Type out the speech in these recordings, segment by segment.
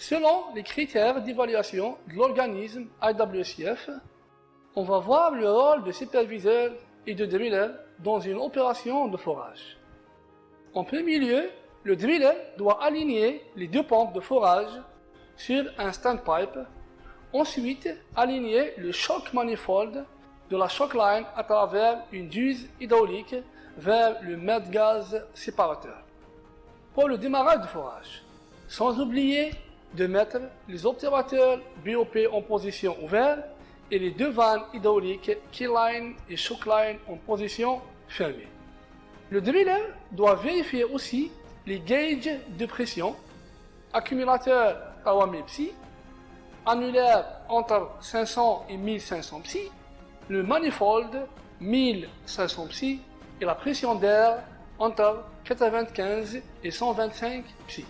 Selon les critères d'évaluation de l'organisme IWCF, on va voir le rôle de superviseur et de driller dans une opération de forage. En premier lieu, le driller doit aligner les deux pompes de forage sur un standpipe. Ensuite, aligner le choc manifold de la choc line à travers une duse hydraulique vers le mètre gaz séparateur. Pour le démarrage du forage, sans oublier de mettre les observateurs BOP en position ouverte et les deux vannes hydrauliques keyline et shockline en position fermée. Le driller doit vérifier aussi les gauges de pression, accumulateur Kawami Psi, annulaire entre 500 et 1500 psi, le manifold 1500 psi et la pression d'air entre 95 et 125 psi.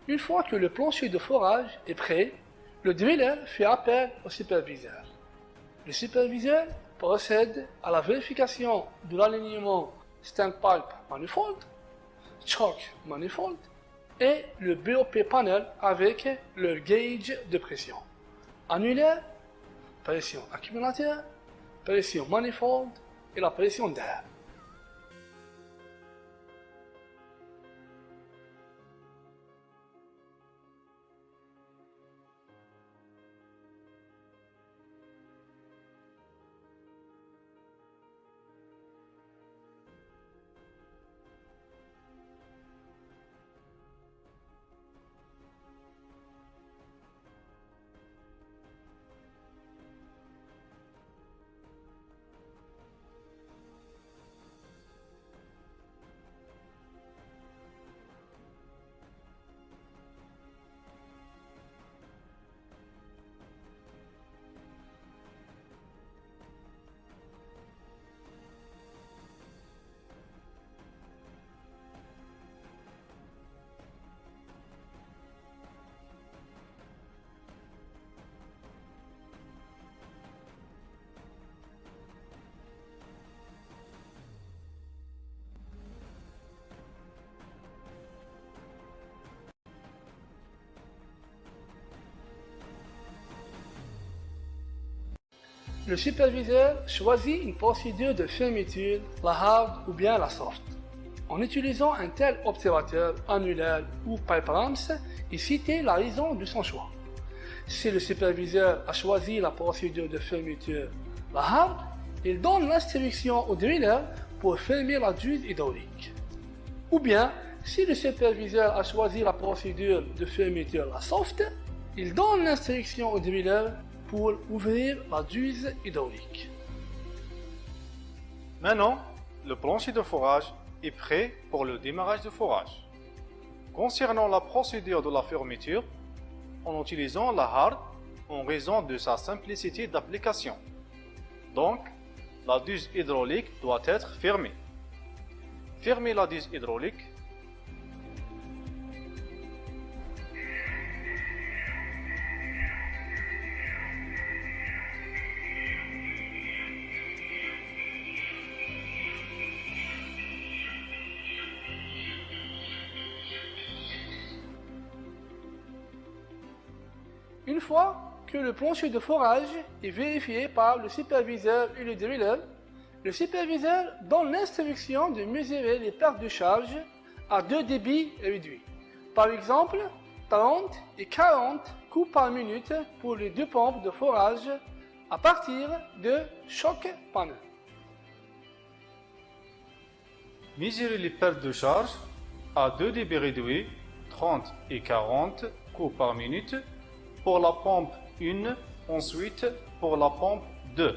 Une fois que le plancher de forage est prêt, le driller fait appel au superviseur. Le superviseur procède à la vérification de l'alignement standpipe manifold, choke manifold et le BOP panel avec leur gauge de pression. Annulaire, pression accumulateur, pression manifold et la pression d'air. le superviseur choisit une procédure de fermeture, la hard ou bien la soft. En utilisant un tel observateur, annulaire ou pipe-ramps, il citait la raison de son choix. Si le superviseur a choisi la procédure de fermeture, la hard, il donne l'instruction au driller pour fermer la duse hydraulique. Ou bien, si le superviseur a choisi la procédure de fermeture, la soft, il donne l'instruction au driller pour ouvrir la duse hydraulique. Maintenant, le plancher de forage est prêt pour le démarrage de forage. Concernant la procédure de la fermeture, en utilisant la hard en raison de sa simplicité d'application. Donc, la duse hydraulique doit être fermée. Fermez la duse hydraulique. Une fois que le plancher de forage est vérifié par le superviseur et le driller, le superviseur donne l'instruction de mesurer les pertes de charge à deux débits réduits. Par exemple, 30 et 40 coups par minute pour les deux pompes de forage à partir de choc panneau. Mesurez les pertes de charge à 2 débits réduits, 30 et 40 coups par minute pour la pompe 1, ensuite pour la pompe 2.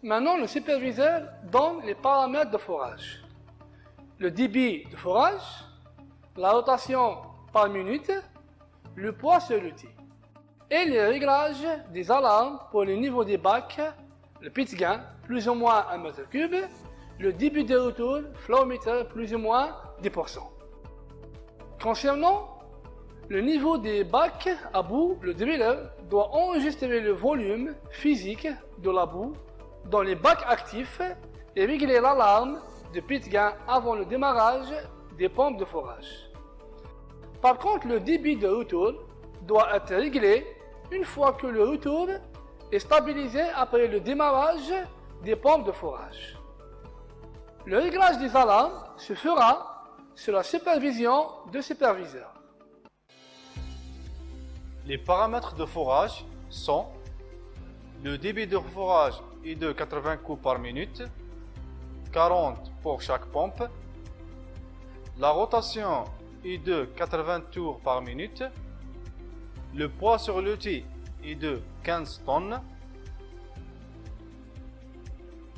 Maintenant, le superviseur donne les paramètres de forage. Le débit de forage, la rotation par minute, le poids sur l'outil. Et les réglages des alarmes pour le niveau des bacs, le pit gain, plus ou moins 1 mètre cube, le débit de retour, flow meter, plus ou moins 10%. Concernant le niveau des bacs à bout, le driller doit enregistrer le volume physique de la boue dans les bacs actifs et régler l'alarme de pit gain avant le démarrage des pompes de forage. Par contre, le débit de retour doit être réglé une fois que le retour est stabilisé après le démarrage des pompes de forage. Le réglage des alarmes se fera sous la supervision de superviseur. Les paramètres de forage sont: le débit de forage est de 80 coups par minute, 40 pour chaque pompe. La rotation est de 80 tours par minute. Le poids sur l'outil est de 15 tonnes.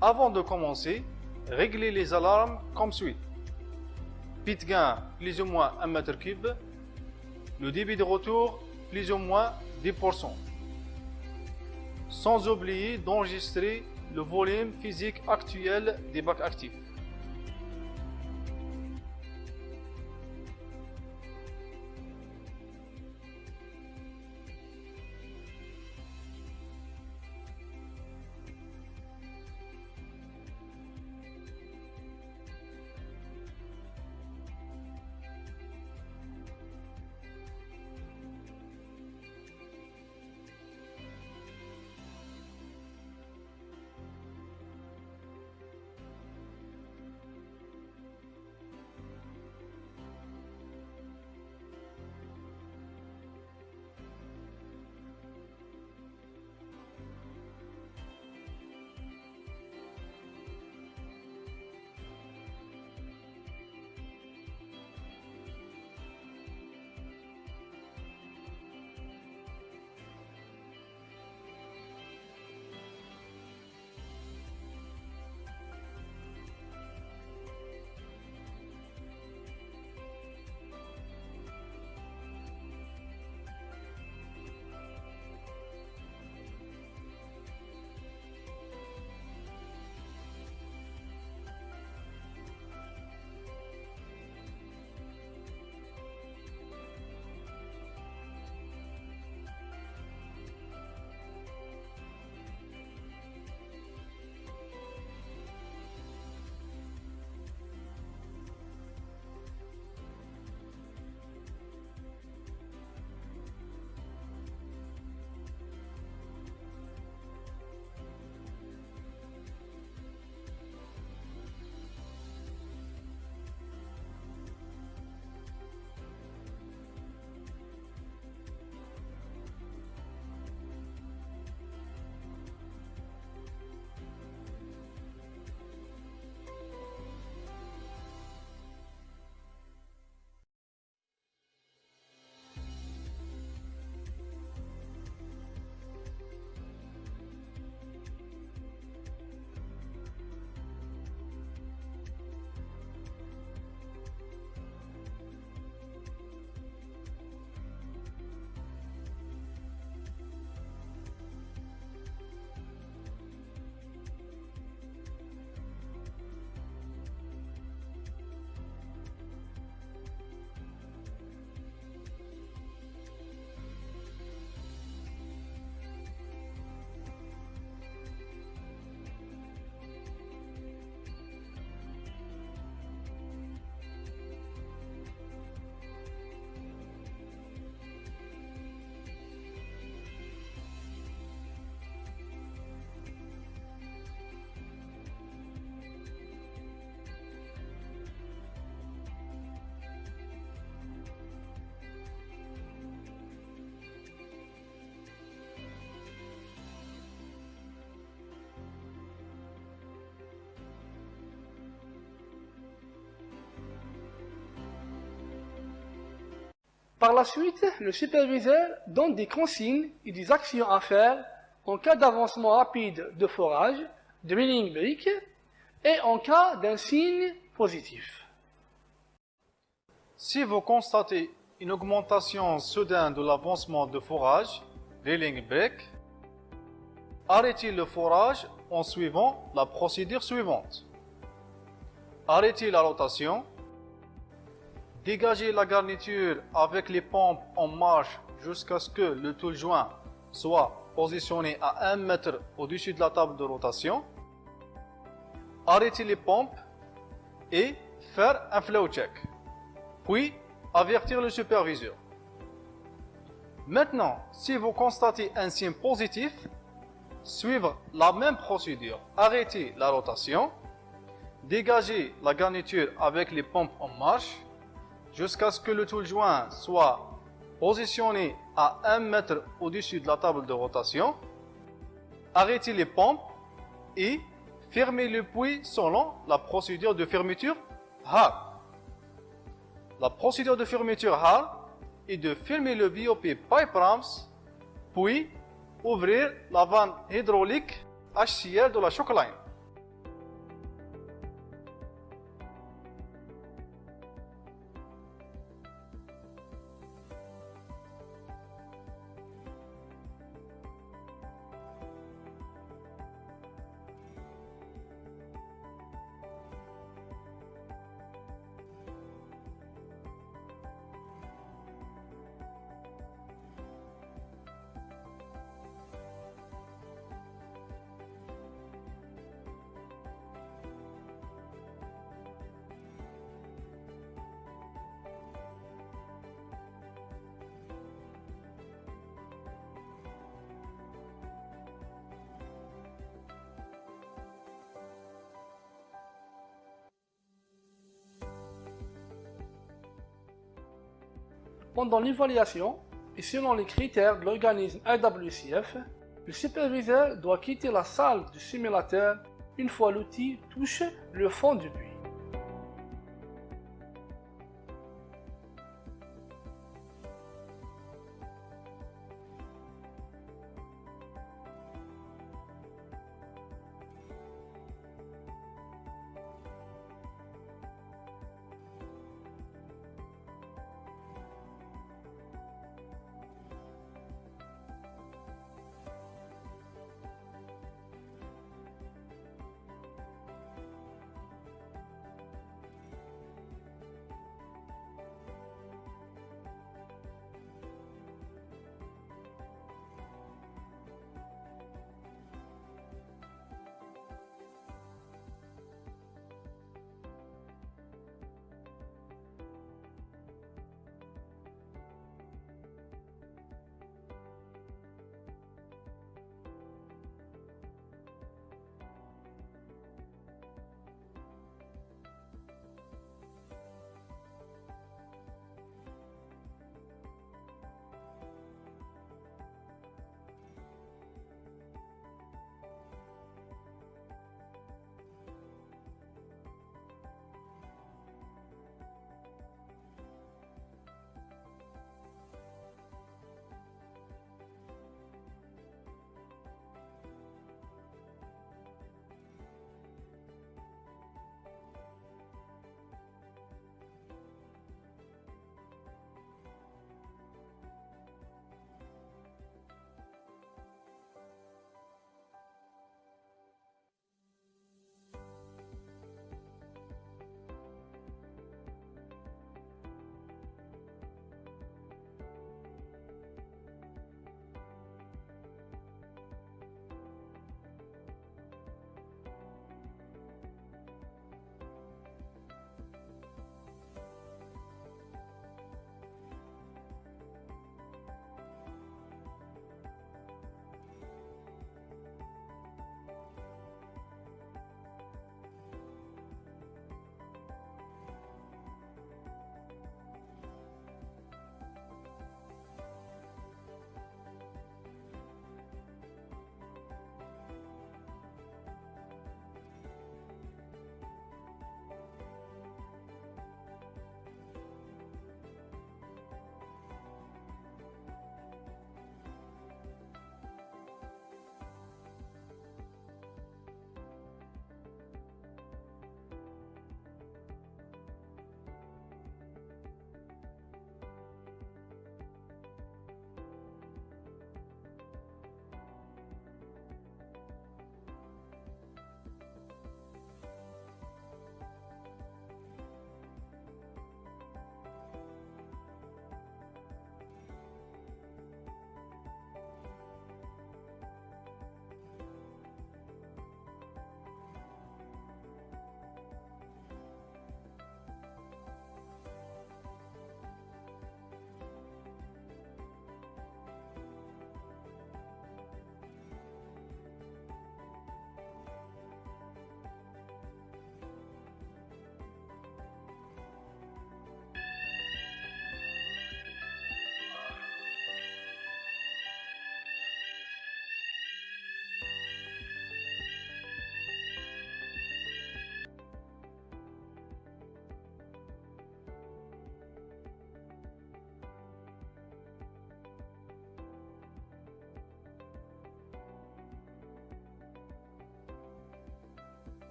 Avant de commencer, réglez les alarmes comme suit. Pit gain plus ou moins 1 mètre cube. Le débit de retour plus ou moins 10%. Sans oublier d'enregistrer le volume physique actuel des bacs actifs. Par la suite, le superviseur donne des consignes et des actions à faire en cas d'avancement rapide de forage demi-numérique et en cas d'un signe positif. Si vous constatez une augmentation soudaine de l'avancement de forage, reeling break, arrêtez le forage en suivant la procédure suivante. Arrêtez la rotation, dégagez la garniture avec les pompes en marche jusqu'à ce que le tool joint soit positionné à 1 mètre au-dessus de la table de rotation, arrêtez les pompes et faire un flow check, puis avertir le superviseur. Maintenant, si vous constatez un signe positif, suivre la même procédure. Arrêtez la rotation, dégagez la garniture avec les pompes en marche jusqu'à ce que le tool joint soit positionné à 1 mètre au-dessus de la table de rotation. Arrêtez les pompes et fermez le puits selon la procédure de fermeture hard. La procédure de fermeture hard est de fermer le BOP pipe rams, puis ouvrir la vanne hydraulique HCR de la chokeline. Pendant l'évaluation, et selon les critères de l'organisme IWCF, le superviseur doit quitter la salle du simulateur une fois l'outil touche le fond du puits.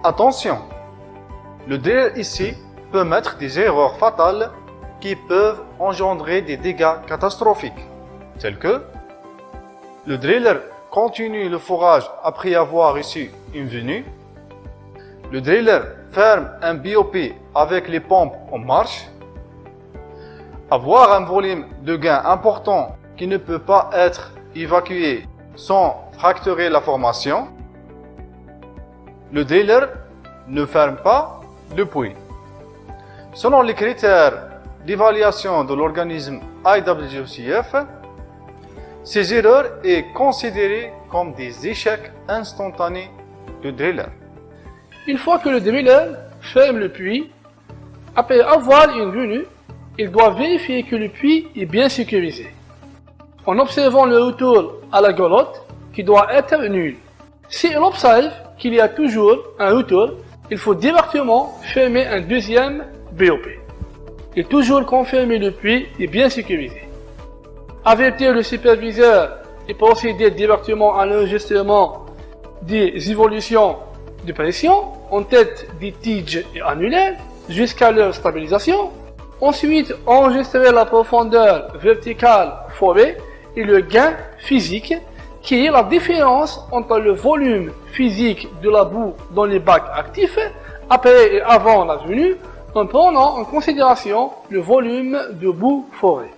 Attention, le driller ici peut mettre des erreurs fatales qui peuvent engendrer des dégâts catastrophiques, tels que le driller continue le forage après avoir reçu une venue, le driller ferme un BOP avec les pompes en marche, avoir un volume de gain important qui ne peut pas être évacué sans fracturer la formation, le driller ne ferme pas le puits. Selon les critères d'évaluation de l'organisme IWCF, ces erreurs sont considérées comme des échecs instantanés du driller. Une fois que le driller ferme le puits, après avoir une venue, il doit vérifier que le puits est bien sécurisé. En observant le retour à la galotte, qui doit être nul. Si il observe qu'il y a toujours un retour, il faut directement fermer un deuxième BOP. Et toujours confirmer le puits est bien sécurisé. Avertir le superviseur et procéder directement à l'enregistrement des évolutions de pression en tête des tiges et annulaires jusqu'à leur stabilisation. Ensuite, enregistrer la profondeur verticale forée et le gain physique qui est la différence entre le volume physique de la boue dans les bacs actifs après et avant la venue en prenant en considération le volume de boue forée.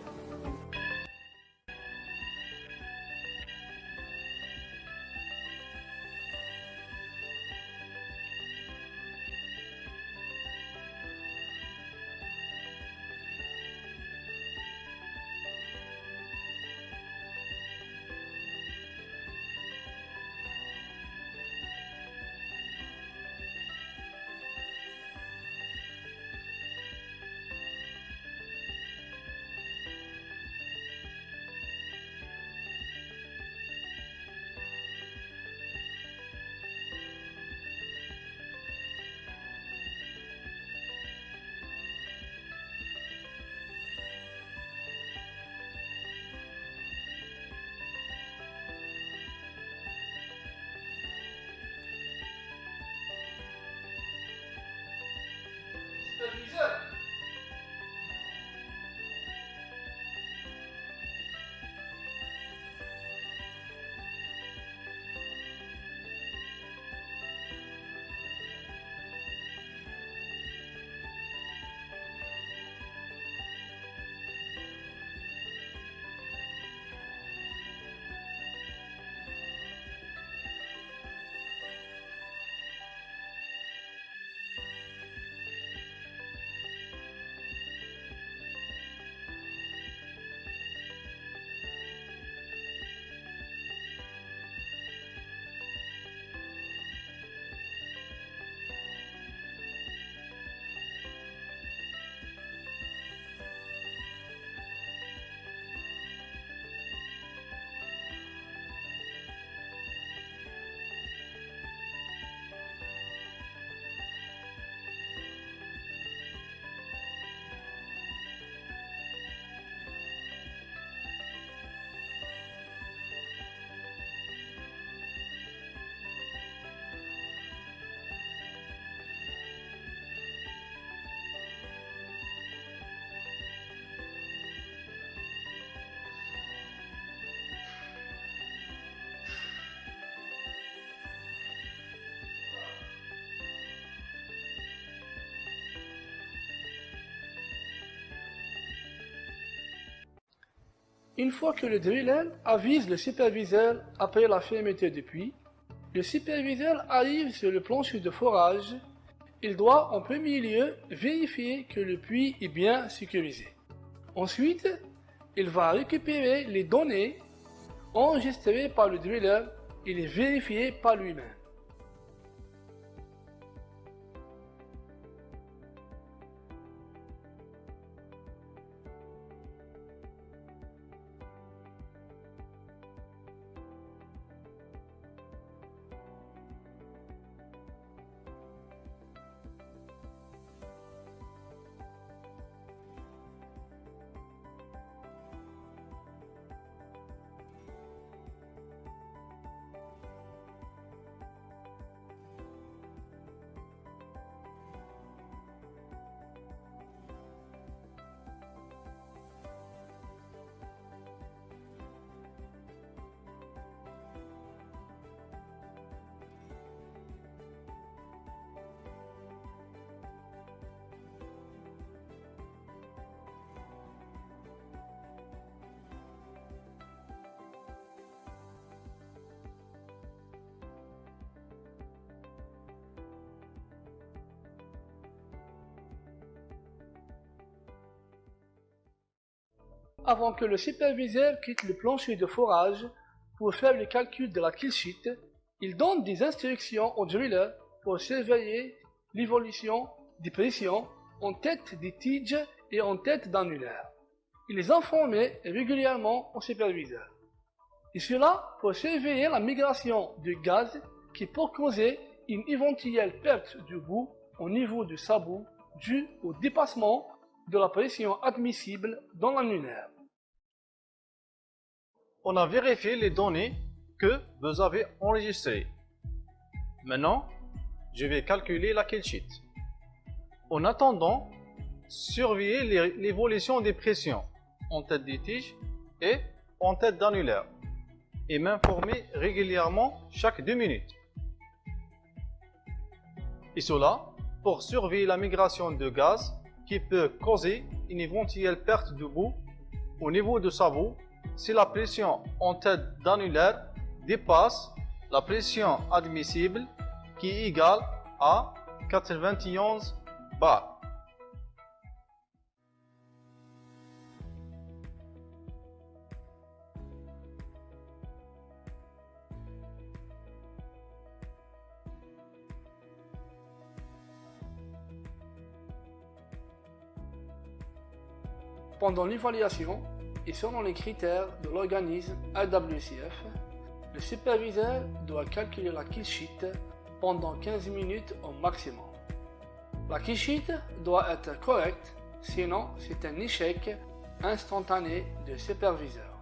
Une fois que le driller avise le superviseur après la fermeture du puits, le superviseur arrive sur le plancher de forage. Il doit en premier lieu vérifier que le puits est bien sécurisé. Ensuite, il va récupérer les données enregistrées par le driller et les vérifier par lui-même. avant que le superviseur quitte le plancher de forage pour faire le calcul de la kill sheet, il donne des instructions au driller pour surveiller l'évolution des pressions en tête des tiges et en tête d'annulaire. Il les informait régulièrement au superviseur. Et cela pour surveiller la migration du gaz qui peut causer une éventuelle perte du bout au niveau du sabot dû au dépassement de la pression admissible dans l'annulaire. On a vérifié les données que vous avez enregistrées. Maintenant, je vais calculer la kill sheet. En attendant, surveillez l'évolution des pressions en tête des tiges et en tête d'annulaire et m'informer régulièrement chaque 2 minutes. Et cela pour surveiller la migration de gaz qui peut causer une éventuelle perte de bout au niveau du sabot si la pression en tête d'annulaire dépasse la pression admissible qui est égale à 91 bars. Pendant l'évaluation et selon les critères de l'organisme IWCF, le superviseur doit calculer la kill sheet pendant 15 minutes au maximum. La kill sheet doit être correcte, sinon c'est un échec instantané du superviseur.